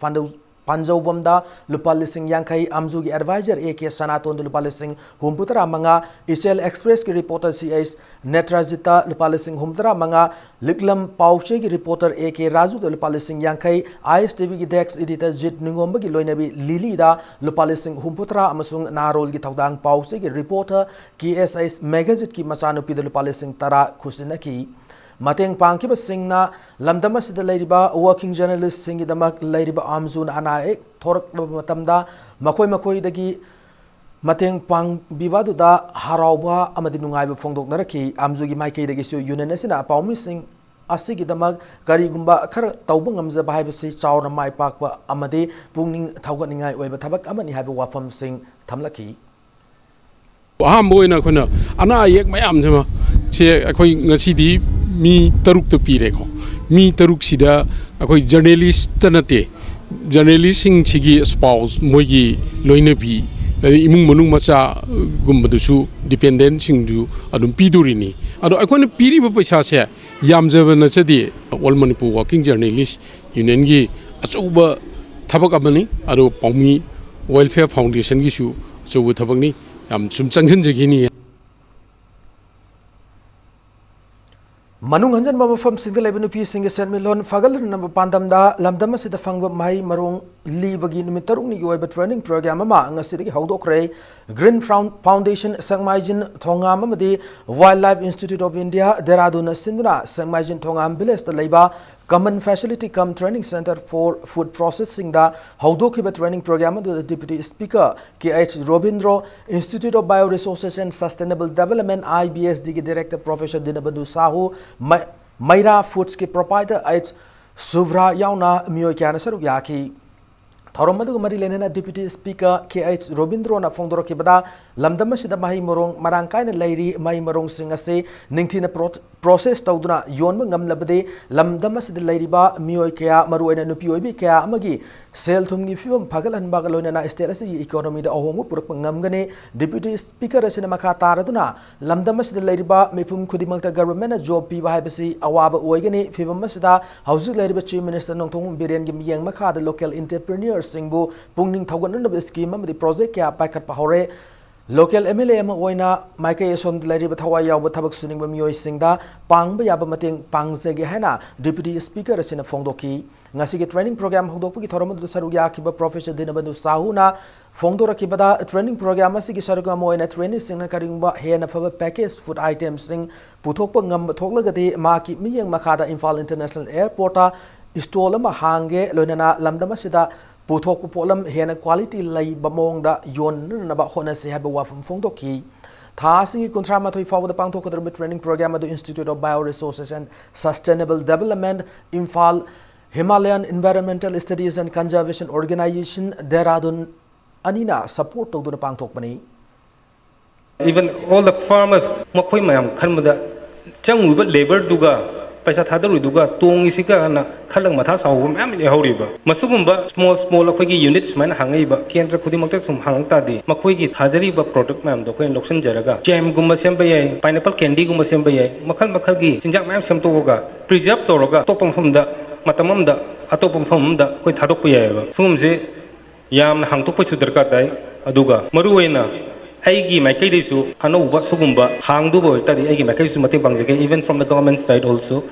Panzo Bumda, Lupalising Yankai, Amzugi advisor AK Sanaton Lupalising, Humputra Manga, Ishel Express ki reporter CS Netrazita Lupalising Humtra Manga, Liklam Pauche reporter AK Razu Lupalising Yankai, ISTV Dex editor Jit Ningomba Loinabi Lilida, Lupalising Humputra Amasung Narol Gitaudang Pauche reporter KSI's Megazit Ki Masano Pida Lupalising Tara Kusinaki. Mateng Pangkiba Singna, Lamdamas the Ladyba, working journalist singing the Mak Ladyba Amzun Anaek, Tork Matamda, Makoi Dagi, Mateng Pang Bibaduda, Harauba, Amadinungai Fondok Naraki, Amzugi Maike Degisu, Unanesina, Paumising, Asigi the Mag, Garigumba, Taubungamza Bibasi, Saur Mai Pakwa, Amade, Punging Tauganingai, Weba Tabak Amani have a wafam sing Tamlaki. Boyna Kuna, Ana Yek Mayam, Che, a coin city. Mi taruk to pireko mi taruk sida akoi journalist tanate journalisting chigi spouse moigi loinabi imung manung macha gumbadusu dependent singju adum pidurini ado akoi piri ba paisa se yamjabana chadi all Manipur Working Journalists Union gi achuba thabak amani ado Paumi Welfare Foundation gi su achuba thabak ni yam sum changjan jagini Manung Hanjan Mama from Single Avenue P. Singer Milon Fagal number Pandamda, Lamdamas the Fang Mai Marung Lee Bagin Mitaruni Yoba training program among a city Haudokre, Green Foundation, Sangmajin, Tongamamadi, Wildlife Institute of India, Deraduna Sindra, Sangmajin Tongam Biles, the Labor, Common Facility Come Training Center for Food Processing, the Haudokiba training program to the Deputy Speaker, KH Robindro, Institute of Bioresources and Sustainable Development, IBSD Director Professor Dinabadu Sahu, Maira Foods ki proprietor H. Subra Yauna Mioyana Saruyaki. Thoromadu Mari Lenena Deputy Speaker KH Robindro na Fondoro Kibada, Lamdamasida Mahi Morong, Marangkaina Lady, Mai Morong Singase, Ningtina process Tauduna, Yon Mangam Labade, Lamdamas the Lady Ba, Mioyka, Maruena Nupiobi, Kea Amagi, Sel Tumgi Fim, Pagal and Bagalona, Estelasi economy, the Ohomu Purkamangane, Deputy Speaker Resinamaka Taraduna, Lamdamas the Lady Ba, Mipum Kudimanta government, job Piba Habasi, Awaba Oigani, Fibamasida, Housing Lady Chief Minister Nongtung Biren Gimyang Maka, the local entrepreneurs. Singbu Pungning Tagan scheme the project Kia Pakat Pahore local MLA Oina Mike Son Larry Batawaya Tabak Suning Mio Singda Pang Bayabamating Pang Zegehana Deputy Speaker in a Fondoki Nasiki training program Hodoki Toromo Saruya Kiba Professor Dinabanu Sahuna Fondora Kibada training program Asiki Sarugamo in a training singer Karimba Hena for package food items sing Putopangam Toglagade Maki Miyang Makada Infal International Airport Istolama Hange Lonana Lamdamasida Putok Polam Hena quality lay Bamong Yon Naba Honasi have a wafum Fondoki. Tasi Contramatoi forward the Pantoko training program at the Institute of Bioresources and Sustainable Development, Infal, Himalayan Environmental Studies and Conservation Organization, Deradun Anina, support to the Pantokmani. Even all the farmers, Makoi Mayam, Kanmada, Chang labor duga. Paisa Tadaru Duga, Tung Isika, and Kalang Matas, Mammy Horiba. Masugumba, small Quigi units, man Hangiba, Kientra Kudimatex from Hangtadi, Makwigi, Hazariba product mam, the Queen Loxan Jaraga, Jam Gumba Sembaye, Pineapple Candy Gumba Sembaye, Makal Makagi, Sinjak Mam Samtoga, Preserve Toroga, Topum from the Matamamda, Atopum from the Quitatopoya, Fumze, Yam Hangtopuchudarkatai, Aduga, Maruena. Aigi Makaisu, Hanoba Sugumba, Hangdubo, Tadi Agi Makaisu Matibangzake, even from the government side also.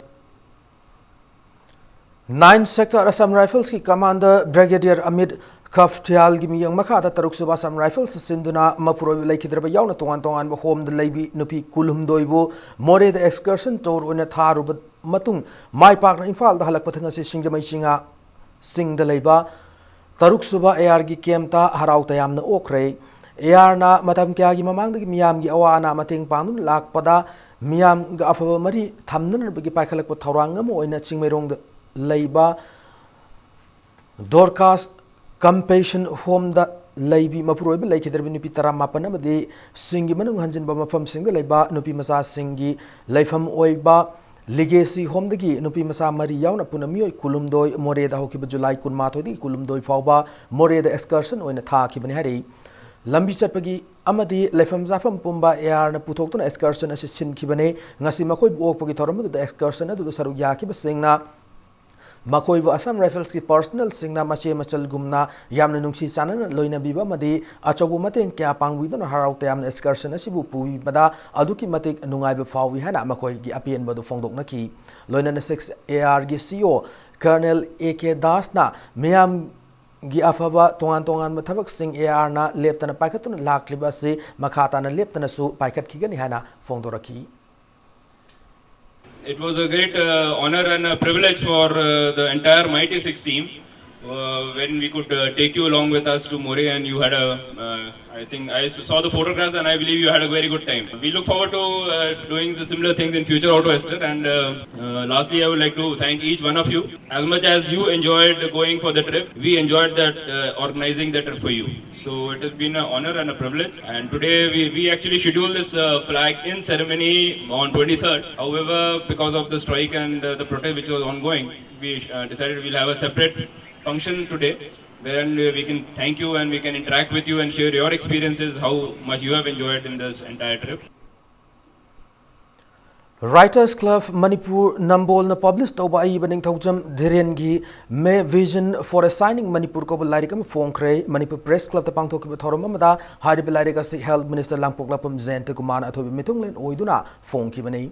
9th Sector Assam Rifles ki Commander Brigadier Amit Kaftial Gimi Yang Makata Taruksuba Assam Rifles Sinduna Mapuro Lake Drabayana Tongan home the Labi Nupi Kulum Doibo, More the excursion tour on a Taru Matung, my partner in Fal the Halakpatanga Singja Singa Sing the Leba Taruksuba Argi Kemta Harautayam the Okre. AR na matam kya gi mamang gi miyam gi awa na mateng pangun lak pada miyam ga afa mari thamnan bagi paikhalak pa thorang am oina chingmerong da leiba Dorcas Compassion Home da leibi mapuroi ba leikhi darbi nupi tara mapana madi singi manung hanjin ba mafam sing da leiba nupi masa singi leifam oiba Legacy Home dagi nupi masa mari yauna puna mioi kulumdoi more da hoki ba July kun ma thodi kulumdoi fawba more da excursion oina tha ki bani hari lambi chatpagi amadi leifam zafam pumba AR na puthok tuna excursion ase sin ki bane ngasi makoi bu pagi thoram da excursion adu saru ya ki ba singna makoi bu Assam Rifles ki personal singna mache machal gumna yamna nungsi sanana loina biba madi achobu mateng kya pangwi don harau te amna excursion asibu puwi bada aduki matik nungai be fawi hana makoi gi apien badu fongdok naki loina na 6 AR gi CEO Colonel AK Das na meyam gi afaba tongan mathabak sing AR na leptana paikatuna lakliba se makhata na leptana su paikat kigani hana fongdoraki. It was a great honor and a privilege for the entire Mighty 6 team when we could take you along with us to More, and you had I think I saw the photographs and I believe you had a very good time. We look forward to doing the similar things in future Auto Ester, and lastly I would like to thank each one of you. As much as you enjoyed going for the trip, we enjoyed that organizing the trip for you. So it has been an honor and a privilege, and today we actually scheduled this flag in ceremony on 23rd. However, because of the strike and the protest which was ongoing, we decided we'll have a separate function today, wherein we can thank you and we can interact with you and share your experiences, how much you have enjoyed in this entire trip. Writers Club Manipur Nambol na publish toba ai baning thaujam dhiren gi me vision for assigning Manipur ko larikam phongkre Manipur Press Club ta pangthok ki thoram amada hari larika se Health Minister Lampok Lapam Jayant Kumar athobi mitunglen oiduna phong ki bani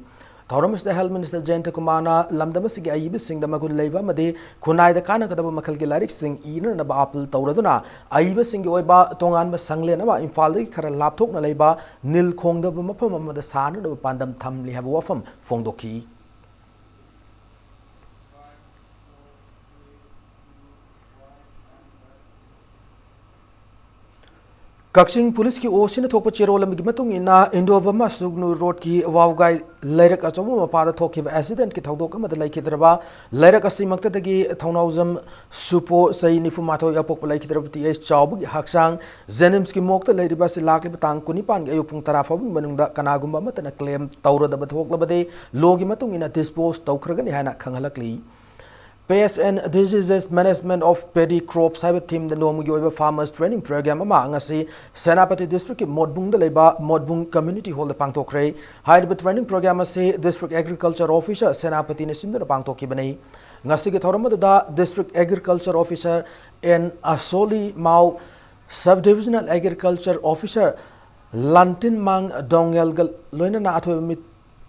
thoram the Health Minister Jayant Kumar lamdam sigi ayibi sing da magun leiba made khunai da kana kadaba makhal gi larik sing iner na ba apil tawraduna ayibi sing oiba tongan ba sangle na ba imphal gi khara lapthok na leiba nil khong da ba mafam amada sana da pandam tham li haba wafam phongdoki Kakching Police ki osin thokpa cherol am gi matung ina Indo Bama Sugnu Road ki wawgai lairak achobu mapada thokiba accident ki thodok amada laikhidraba lairak asimakta dagi thaunaujam supo sai nifumato yapok laikhidraba ti chawbu gi haksang Zenims ki mokta lairiba se lakliba tang kuni pan gi ayupung tarafa manungda kanagumba matana claim tawrada bathoklabade logi matung ina dispose tawkhragani hana khanghalakli Pest and Diseases Management of Paddy Crops Cyber Team the Nomugi Farmers Training Program Amangasi Senapati District Modbung the Leba Modbung Community Hall the Pangtokre Hyde Training Program say District Agriculture Officer Senapati Nisinda Pangtoki Bane Ngasigi Toramada District Agriculture Officer and Asoli Mau Subdivisional Agriculture Officer Lantin Mang Dongel Loina Ato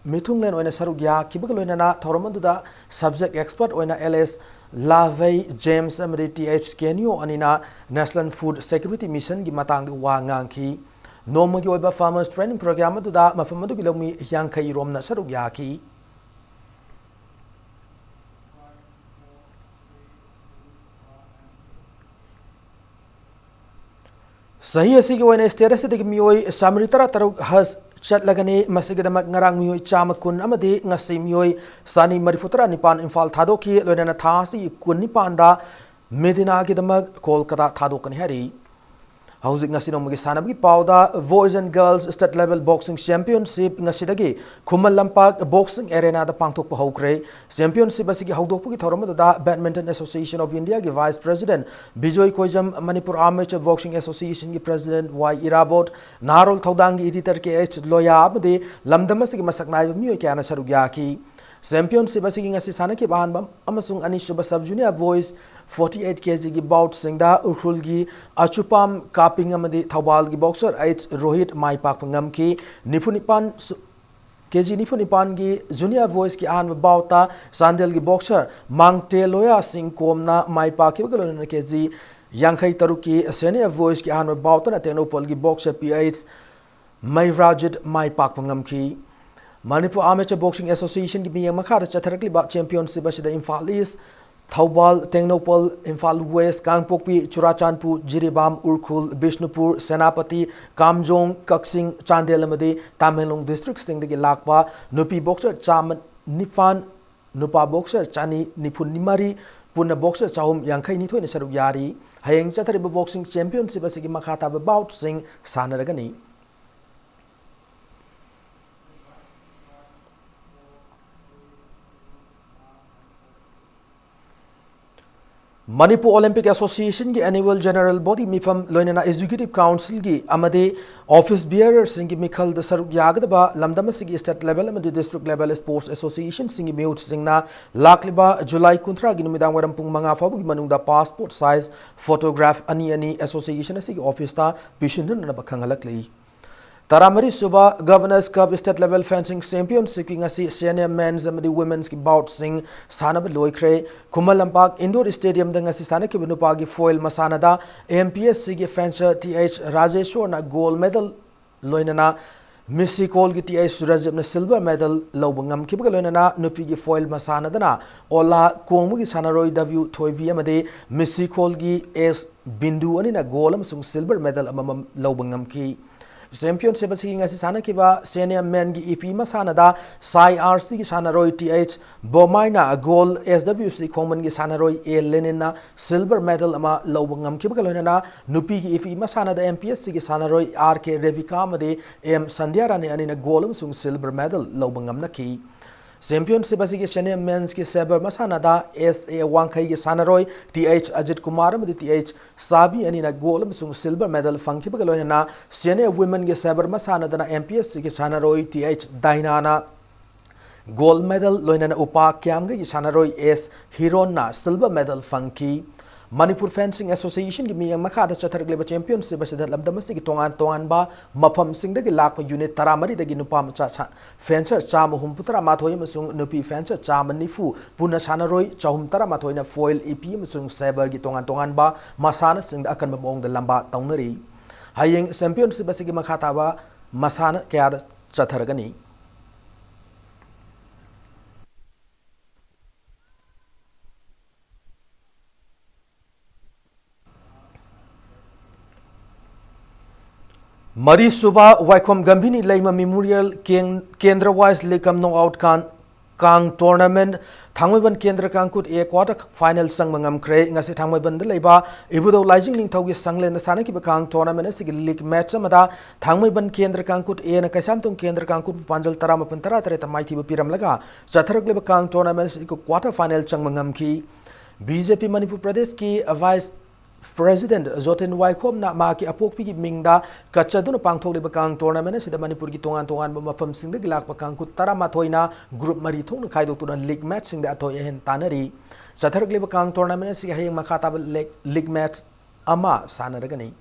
Mitunglen oina sarugya kibak loina na thoromanduda subject expert oina LS Lavey James amadi TH Kenyo anina National Food Security Mission gi matang wa ngangki nomagi oiba farmers training program aduda mafamadu gilomi yangkai romna sarugya ki sahi asi gi oina status de mioi samritara taruk has chat lagani masigadamak ngarang mioi chama kun amadi ngasi mioi sani marifutra nipan imphal thadoki loinana thasi kun nipan da medina gi damak kolkata thadokani hari Hauzik ngasi nomagi sanabgi pauda Boys and Girls State Level Boxing Championship ngasidagi Khumal Lampak Boxing Arena da pangthok pa hokre Championship asigi hawdokpugi thoramada da Badminton Association of India gi Vice President Bijoy Koijam Manipur Amateur Boxing Association gi President Y Irabot Narol Thaudang gi editor ke H Loya amade lamdamasigi masaknai miyo kyana sarugya ki Championship asigi ngasi sanaki bahan amasung anisuba sub junior voice 48 kg gi bout singda urhul gi achupam kaping amadi thawbal gi boxer H Rohit mai pak ngam ki nifunipan kg nifunipan gi junior voice ki an bauta sandel gi boxer mangte loya sing komna mai pak ki galon kg yankhai taruki senior voice ki an bauta na tenopol gi boxer PH mai rajit mai pak ngam ki Manipur Amateur Boxing Association ki biyang makhara chatharakli ba championship asida Imphal East Thaubal, Tengnopal, Imphal West, Kangpokpi, Churachandpur, Jiribam, Urkhul, Bishnupur, Senapati, Kamjong, Kaksing, Chandel amadi Tamenglong district singdagi lakpa nupi boxer chaman nifan nupa boxer chani nipun nimari punna boxer chahum yankai nithoi ni saruk yari hayeng chathariba boxing championship asigi makhata bout sing sanaragani. Manipur Olympic Association ki annual general body mifam loinana executive council ki amade office bearer singi mikhal da saruk yagadaba lamdama sigi state level amade district level sports association singi meut singna lakliba July kuntra gi numidang waram pung manga fabu gi manungda passport size photograph ani association sigi office ta bishinun na bakhangalakli. Taramari Suba Governors Cup State Level Fencing Championship ki ngasi senior men's and women's ki bout sing sanab loikre Kumalampak Indoor Stadium da ngasi sana ki binupa gi foil masanada AMPSC ki fencer TH Rajeshwar na gold medal loinana Missy Cole ki TH Surajib na silver medal lobangam ki loinana nupi ki foil masanada na ola komu ki sanaroi W Thoibi amade Missy Cole ki S Bindu ani na gold amsung silver medal amam lobangam ki Championship asing ngasi sana kiba senior men gi EP masanada Sai RC ki sanaroi TH Bomaina gold SWC common ki sanaroi A Lenina silver medal ama lobangam kiba kalonana nupi gi EP masanada MPSC ki sanaroi RK Revika made M Sandhyarani anina gold amsung silver medal lobangam na ki Championship asigi senior men's ki saber masanada SA Wangkai ki sanaroi TH Ajit Kumar amadi TH Sabi anina gold amsung silver medal fangki bagaloina senior women ki saber masanada na MPSC ki sanaroi TH Dainana gold medal loinana upa kyamga ki sanaroi S Hirona silver medal fangki Manipur Fencing Association ki miyang makada chathargleba championship asida lamdamasi ki tongan ba mafam singdagi lakpa unit taramari dagi nupa macha fencer chama humputra mathoi masung nupi fencer chama nifu puna sanaroi chahum tara mathoi na foil EP masung saber ki tongan ba masana singda akan mabong da lamba taunari hayeng championship asigi makata ba masana kaya chathargani. Mari Suba Waikom Gambini Laima Memorial Kendra Wise Lekam No Out Kang Tournament Thangweban Kendra Kangkut A quarter final sang mangam kre ngasi Thangweban de Leba Ibudo Lajing Ling Taugi Sanglen Sanaki Kang Tournament Sig League match amada Thangweban Kendra Kangkut A na Kasamtung Kendra Kangkut Panjal Tarama Pantara Tareta Mighty Piram Laga Zatharak Leba Kang Tournament quarter final sang mangam ki BJP Manipur Pradesh ki Vice President Zotin Waikom na maki apokpi ki mingda kachaduna pangthok leba kang tournament sida Manipur ki tongan mafam singda gilak pa kang kut tara mathoina group mari thong khaidok tuna league match singda athoi hen tanari satharak leba kang tournament si hayeng makhata league match ama sanaragani.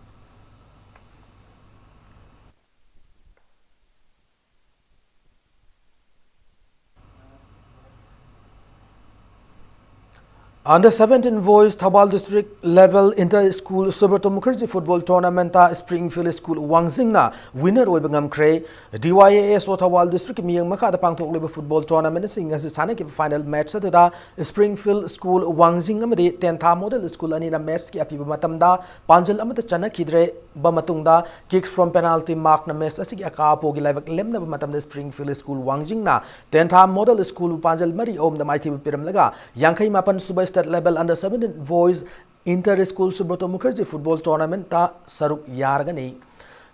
Under 17 boys Thabal district level inter-school Subrata Mukherjee football tournament Springfield School Wangzingna winner oibangam kre DYAS Thabal district miyang makada pangthok leba football tournament singa si sana ki final match da Springfield School Wangzing amade 10th model school ani na match ki apiba matamda panjal amata chana kidre ba matungda kicks from penalty mark na match asigi aka pogi levak lemna ba matamda Springfield School Wangzing na 10th model school panjal mari om da mighty piram laga yankai mapan subay state level under 17 boys inter-school Subrata Mukherjee football tournament ta saruk yargani.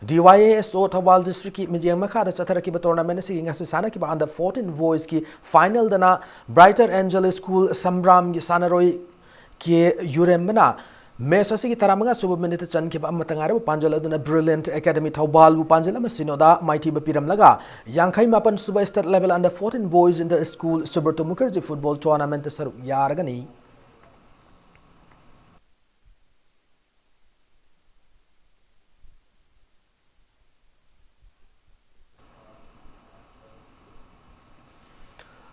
DYAS Thabal district ki mijang makhada chatharaki ba tournament si ngasi sana ki ba under 14 boys ki final dana Brighter Angel School Sambram ki sanaroi ki Yurembana Mesa si taramanga suba minute chan ki ba matangara panjal aduna Brilliant Academy Thabal bu panjal ama sinoda mighty ba piram laga yankai mapan suba state level under 14 boys inter-school Subrata Mukherjee football tournament ta saruk yargani.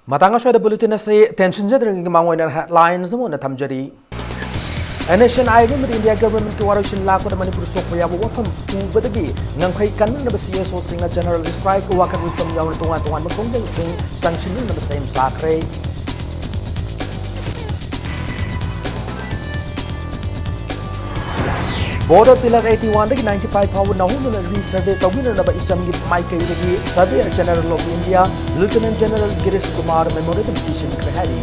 Matanga shwada bulletin say tension jadring mangwai na headlines mo na thamjari. Nation Ivan with India government ki warushin lakwa da Manipur sokpa yabu wapam kubadagi ngangkai kanman na basiya so singa general strike wakan wisdom yaw na tungan magkongjang sing sanction na same sakre. Border Pillar 81 dagi 95 power nahuna re-survey tawina naba isamgi Michael dagi Surveyor General of India Lieutenant General Girish Kumar memorandum petition krehari.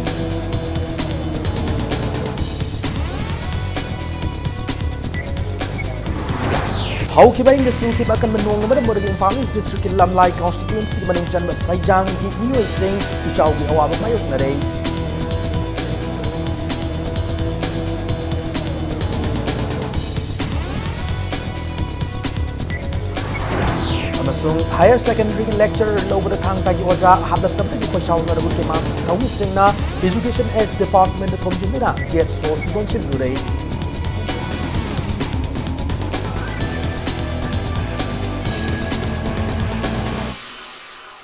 How kiba in the city akan menung naman mo dagi Impang District in Lamlai constituency maning chan masayang di New Sing ichaw gi awabot mayok na rin. Amasung higher secondary lecturer lobo da thang tagi oza hablat tabda di kwasaw na rabut kay Mang Kawising na Education S Department na thomjumina get so donsin luray.